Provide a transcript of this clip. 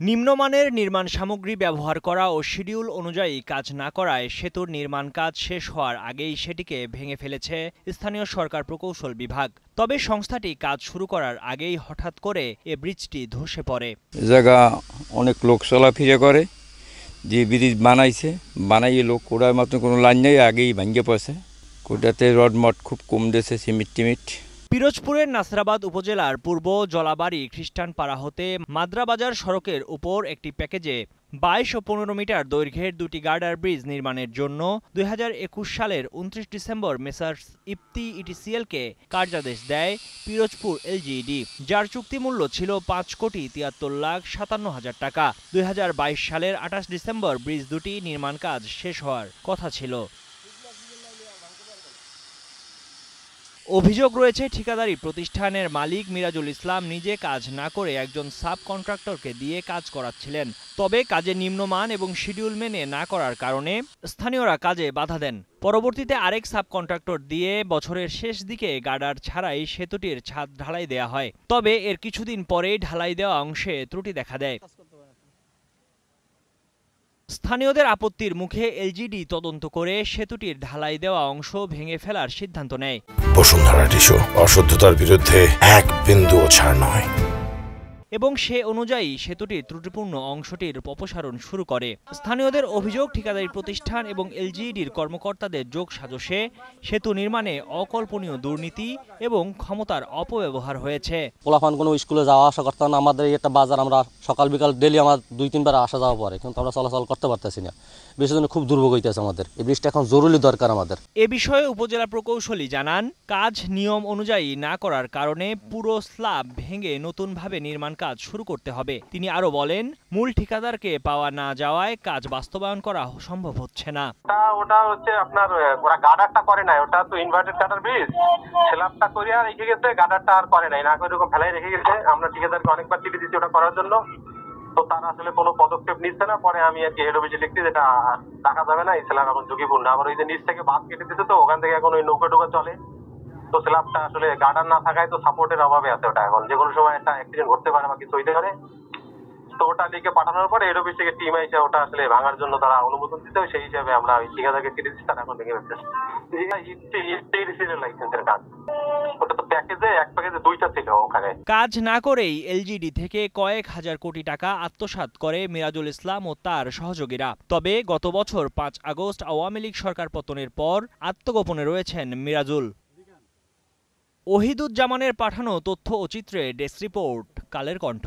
নিম্নমানের নির্মাণ সামগ্রী ব্যবহার করা ও শিডিউল অনুযায়ী কাজ না করায় সেতুর নির্মাণ কাজ শেষ হওয়ার আগেই সেটিকে ভেঙে ফেলেছে স্থানীয় সরকার প্রকৌশল বিভাগ। তবে সংস্থাটি কাজ শুরু করার আগেই হঠাৎ করে এ ব্রিজটি ধসে পড়ে। জায়গা অনেক লোক চলাফেরা করে, যে ব্রিজ বানাইয়ে লোক কোড়ার মতো কোনো লাইন নেই, আগেই ভেঙে পড়ছে। কোটাতে রডমট খুব কম দিয়েছে, সিমেন্ট টিমিট। পিরোজপুরের নাসরাবাদ উপজেলার পূর্ব জলাবাড়ি খ্রিস্টান পাড়া হতে মাদ্রাবাজার সড়কের উপর একটি প্যাকেজে 22 ও 15 মিটার দৈর্ঘ্যের দুটি গার্ডার ব্রিজ নির্মাণের জন্য 2021 সালের 29 ডিসেম্বর মেসার্স ইপ্তি ইটিসিএলকে কার্যাদেশ দেয় পিরোজপুর এলজিইডি, যার চুক্তিমূল্য ছিল 5,73,57,000 টাকা। 2022 সালের 28 ডিসেম্বর ব্রিজ দুটি নির্মাণ কাজ শেষ হওয়ার কথা ছিল। অভিযোগ রয়েছে ঠিকাদারি প্রতিষ্ঠানের মালিক মিরাজুল ইসলাম নিজে কাজ না করে একজন সাব কন্ট্রাক্টরকে দিয়ে কাজ করাচ্ছিলেন। তবে কাজের নিম্নমান এবং শিডিউল মেনে না করার কারণে স্থানীয়রা কাজে বাধা দেন। পরবর্তীতে আরেক সাব কন্ট্রাক্টর দিয়ে বছরের শেষ দিকে গার্ডার ছাড়াই সেতুটির ছাদ ঢালাই দেয়া হয়। তবে এর কিছুদিন পরেই ঢালাই দেওয়া অংশে ত্রুটি দেখা দেয়। স্থানীয়দের আপত্তির মুখে এলজিডি তদন্ত করে সেতুটির ঢালাই দেওয়া অংশ ভেঙে ফেলার সিদ্ধান্ত নেয়। বসুন্ধরা টিস্যু, অশুদ্ধতার বিরুদ্ধে এক বিন্দুও ছাড় নয়। এবং সে অনুযায়ী সেতুটির ত্রুটিপূর্ণ অংশটির অপসারণ শুরু করে। স্থানীয়দের অভিযোগ, ঠিকাদারি প্রতিষ্ঠান এবং এলজিইডির কর্মকর্তাদের যোগসাজশে সেতু নির্মাণে অকল্পনীয় দুর্নীতি এবং ক্ষমতার অপব্যবহার হয়েছে। পোলাপান কোনো স্কুলে যাওয়া আসা করতাম না, আমাদের একটা বাজার আমরা সকাল বিকাল ডেলি আমার 2-3 বার আসা যাওয়া পরে, কিন্তু আমরা চলাচল করতে পারতেছি না। বিশেষ খুব দুর্ভোগ হইতেছে আমাদের। এই ব্রিজটা এখন জরুরি দরকার আমাদের। এ বিষয়ে উপজেলা প্রকৌশলী জানান, কাজ নিয়ম অনুযায়ী না করার কারণে পুরো স্ল্যাব ভেঙে নতুনভাবে নির্মাণ কাজ শুরু করতে হবে। তিনি আরো বলেন, মূল ঠিকাদারকে পাওয়া না যাওয়ায় কাজ বাস্তবায়ন করা সম্ভব হচ্ছে না। ওটা হচ্ছে আপনার ওরা গার্ডারটা করে নাই, ওটা তো ইনভার্টেড গার্ডার ব্রিজ, স্ল্যাবটা করে আর রেখে গেছে, গার্ডারটা আর করে নাই, না করে এরকম ফেলাই রেখে গেছে। আমরা ঠিকাদারকে অনেকবার চিঠি দিচ্ছি ওটা করার জন্য, তো তারা আসলে কোনো পদক্ষেপ নিচ্ছে না। পরে আমি আর কি হেড অফিসে লিখছি যেটা রাখা যাবে না, এই স্ল্যাব এখন ঝুঁকিপূর্ণ। আবার ওই যে নিচ থেকে বাঁধ কেটে দিতে, তো ওখান থেকে এখন ওই নৌকা টোকা চলে, তো স্ল্যাবটা আসলে গার্ডার না থাকায় তো সাপোর্টের অভাবে আছে। ওটা এখন যে কোনো সময় একটা অ্যাক্সিডেন্ট ঘটতে পারে বা কিছু হইতে পারে। তো ওটা লিখে পাঠানোর পরে হেড অফিস থেকে টিম এসে ওটা আসলে ভাঙার জন্য তারা অনুমোদন দিতে, সেই হিসাবে আমরা ওই ঠিকাদারকে চিঠি দিচ্ছি, তারা এখন ভেঙে ফেলছে। লাইসেন্সের কাজ, ওটা তো প্যাকেজে, এক প্যাকেজে 2টা ছিল ওখানে। কাজ না করেই এলজিডি থেকে কয়েক হাজার কোটি টাকা আত্মসাৎ করে মিরাজুল ইসলাম ও তার সহযোগীরা। তবে গত বছর 5 আগস্ট আওয়ামী লীগ সরকার পতনের পর আত্মগোপনে রয়েছেন মিরাজুল। ওহিদুজ্জামানের পাঠানো তথ্য ও চিত্রে ডেস্ক রিপোর্ট, কালের কণ্ঠ।